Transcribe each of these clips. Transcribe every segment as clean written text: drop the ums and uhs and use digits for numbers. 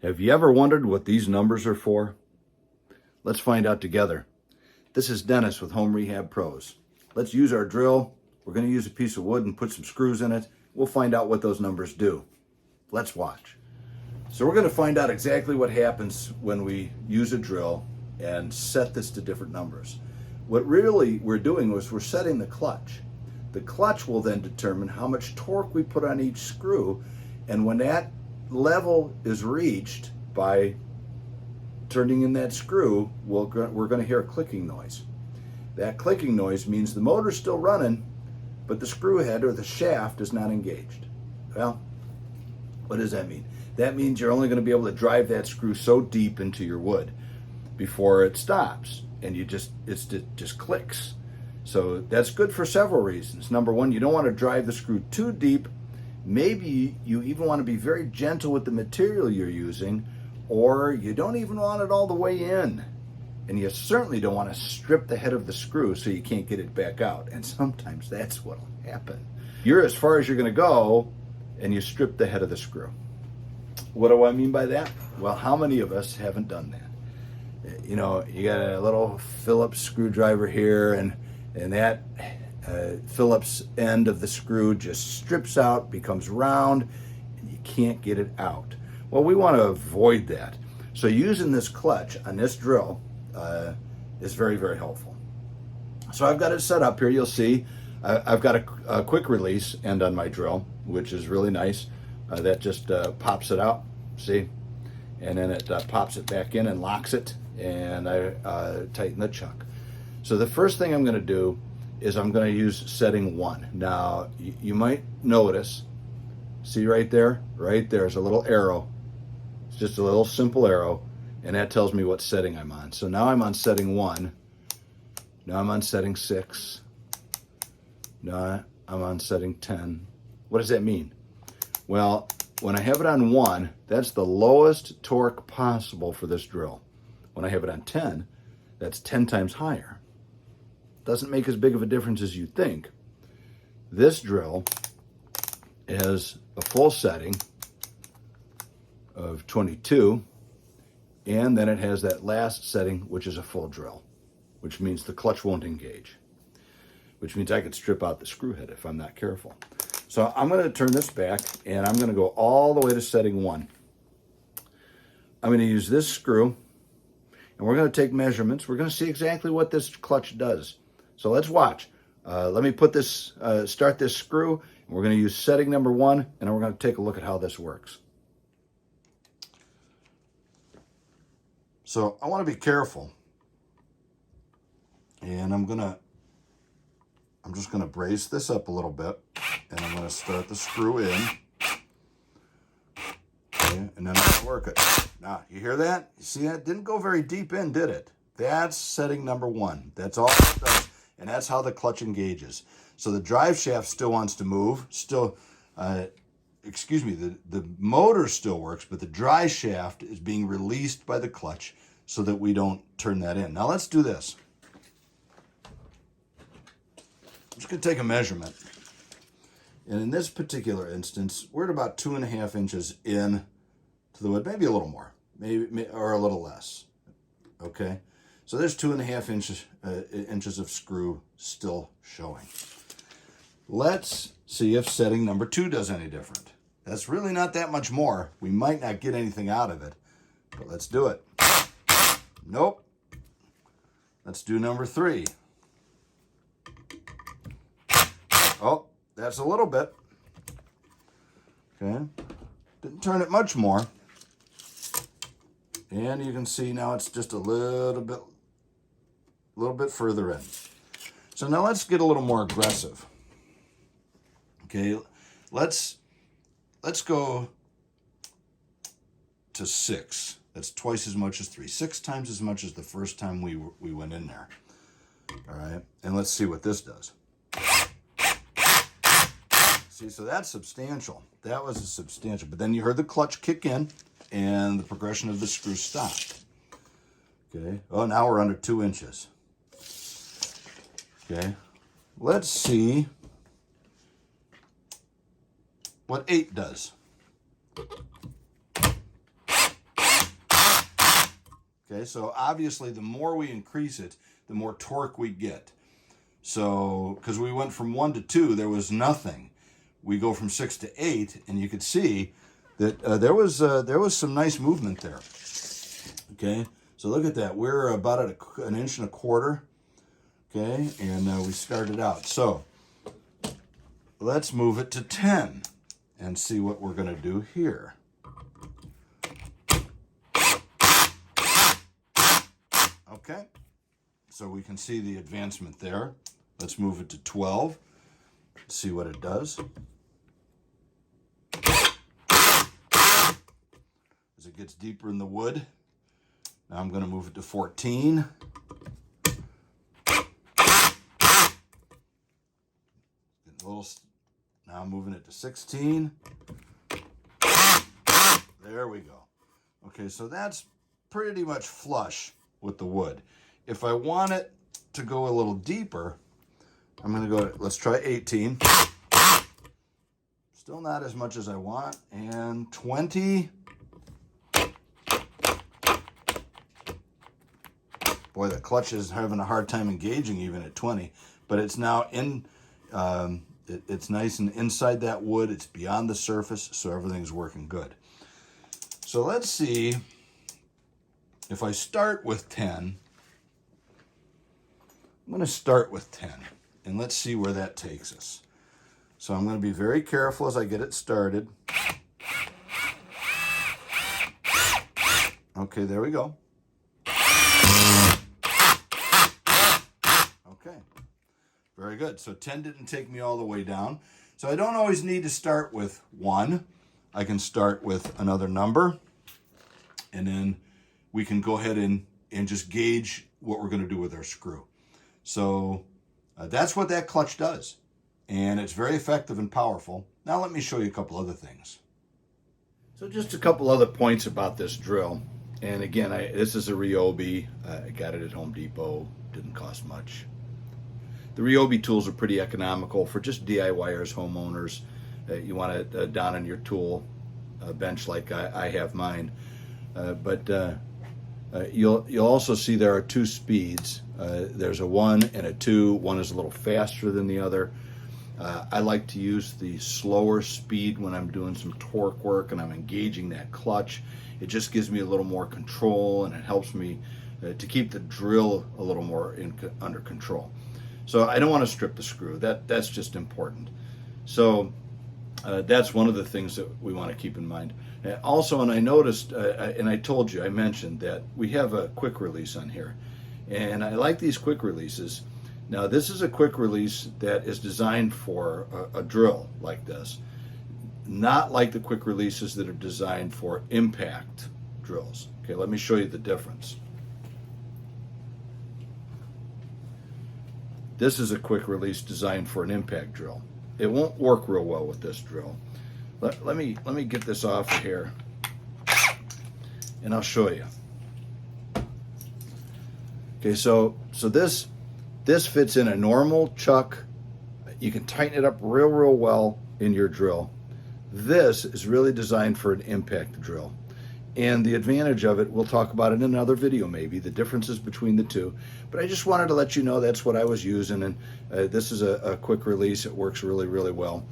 Have you ever wondered what these numbers are for? Let's find out together. This is Dennis with Home Rehab Pros. Let's use our drill. We're going to use a piece of wood and put some screws in it. We'll find out what those numbers do. Let's watch. So we're going to find out exactly what happens when we use a drill and set this to different numbers. What really we're doing was we're setting the clutch. The clutch will then determine how much torque we put on each screw, and when that level is reached by turning in that screw, we're going to hear a clicking noise. That clicking noise means the motor's still running, but the screw head or the shaft is not engaged. Well, what does that mean? That means you're only going to be able to drive that screw so deep into your wood before it stops, and it just clicks. So that's good for several reasons. Number one, you don't want to drive the screw too deep. Maybe you even want to be very gentle with the material you're using, or you don't even want it all the way in. And you certainly don't want to strip the head of the screw so you can't get it back out. And sometimes that's what'll happen. You're as far as you're going to go, and you strip the head of the screw. What do I mean by that? Well, how many of us haven't done that? You know, you got a little Phillips screwdriver here, and that Phillips end of the screw just strips out, becomes round, and you can't get it out. Well, we want to avoid that. So using this clutch on this drill is very, very helpful. So I've got it set up here. You'll see I've got a quick release end on my drill, which is really nice. That just pops it out, see? And then it pops it back in and locks it, and I tighten the chuck. So the first thing I'm going to do is I'm going to use setting 1. Now, you might notice, see right there? Right there's a little arrow. It's just a little simple arrow, and that tells me what setting I'm on. So now I'm on setting 1. Now I'm on setting 6. Now I'm on setting 10. What does that mean? Well, when I have it on 1, that's the lowest torque possible for this drill. When I have it on 10, that's 10 times higher. Doesn't make as big of a difference as you think. This drill has a full setting of 22, and then it has that last setting, which is a full drill, which means the clutch won't engage, which means I could strip out the screw head if I'm not careful. So I'm going to turn this back, and I'm going to go all the way to setting 1. I'm going to use this screw, and we're going to take measurements. We're going to see exactly what this clutch does. So let's watch. Let me put this, start this screw, and we're going to use setting number 1, and then we're going to take a look at how this works. So I want to be careful, and I'm just going to brace this up a little bit, and I'm going to start the screw in, okay, and then I'm going to work it. Now, you hear that? You see that? Didn't go very deep in, did it? That's setting number 1. That's all it does, and that's how the clutch engages. So the drive shaft still wants to move, the motor still works, but the drive shaft is being released by the clutch so that we don't turn that in. Now let's do this. I'm just going to take a measurement. And in this particular instance, we're at about 2.5 inches in to the wood, maybe a little more, maybe or a little less. Okay, so there's 2.5 inches of screw still showing. Let's see if setting number 2 does any different. That's really not that much more. We might not get anything out of it, but let's do it. Nope. Let's do number 3. Oh, that's a little bit. Okay. Didn't turn it much more. And you can see now it's just a little bit further in. So now let's get a little more aggressive. Okay, let's go to 6. That's twice as much as 3. 6 times as much as the first time we went in there. All right, and let's see what this does. See, so that's substantial. That was a substantial. But then you heard the clutch kick in, and the progression of the screw stopped. Okay. Oh, now we're under 2 inches. Okay. Let's see what 8 does. Okay, so obviously the more we increase it, the more torque we get. So, because we went from 1 to 2, there was nothing. We go from 6 to 8, and you could see that there was some nice movement there. Okay, so look at that. We're about at an inch and a quarter. Okay, and we started out. So let's move it to 10 and see what we're going to do here. Okay, so we can see the advancement there. Let's move it to 12, see what it does. As it gets deeper in the wood, now I'm going to move it to 14. Now I'm moving it to 16. There we go. Okay, so that's pretty much flush with the wood. If I want it to go a little deeper, I'm going to go, let's try 18. Still not as much as I want. And 20. Boy, the clutch is having a hard time engaging even at 20. But it's now in, it's nice and inside that wood. It's beyond the surface, so everything's working good. So let's see if I start with 10. I'm going to start with 10, and let's see where that takes us. So I'm going to be very careful as I get it started. Okay, there we go. Okay, very good. So 10 didn't take me all the way down. So I don't always need to start with 1. I can start with another number, and then we can go ahead and just gauge what we're going to do with our screw. So that's what that clutch does. And it's very effective and powerful. Now let me show you a couple other things. So just a couple other points about this drill. And again, this is a Ryobi. I got it at Home Depot. Didn't cost much. The Ryobi tools are pretty economical for just DIYers, homeowners. You want it down on your tool bench like I have mine. You'll also see there are 2 speeds. There's a 1 and a 2. One is a little faster than the other. I like to use the slower speed when I'm doing some torque work and I'm engaging that clutch. It just gives me a little more control, and it helps me to keep the drill a little more under control. So I don't want to strip the screw. That's just important. So that's one of the things that we want to keep in mind. Also, and I noticed, and I told you, I mentioned that we have a quick release on here. And I like these quick releases. Now, this is a quick release that is designed for a drill like this. Not like the quick releases that are designed for impact drills. Okay, let me show you the difference. This is a quick release designed for an impact drill. It won't work real well with this drill. Let me get this off of here, and I'll show you. Okay, so this fits in a normal chuck. You can tighten it up real well in your drill. This is really designed for an impact drill. And the advantage of it, we'll talk about it in another video maybe, the differences between the two. But I just wanted to let you know that's what I was using, and this is a quick release. It works really well.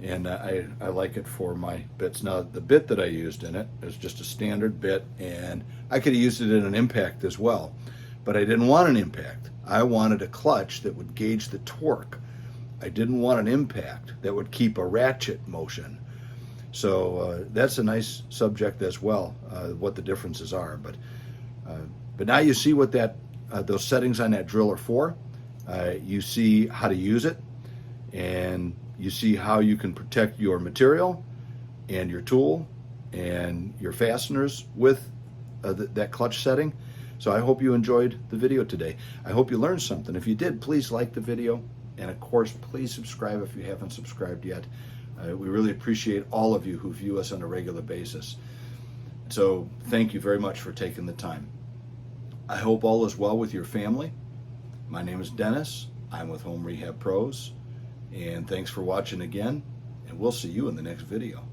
And I like it for my bits. Now, the bit that I used in it is just a standard bit, and I could have used it in an impact as well. But I didn't want an impact. I wanted a clutch that would gauge the torque. I didn't want an impact that would keep a ratchet motion. So that's a nice subject as well, what the differences are. But now you see what those settings on that drill are for. You see how to use it, and you see how you can protect your material and your tool and your fasteners with that clutch setting. So I hope you enjoyed the video today. I hope you learned something. If you did, please like the video. And of course, please subscribe if you haven't subscribed yet. We really appreciate all of you who view us on a regular basis. So thank you very much for taking the time. I hope all is well with your family. My name is Dennis. I'm with Home Rehab Pros. And thanks for watching again. And we'll see you in the next video.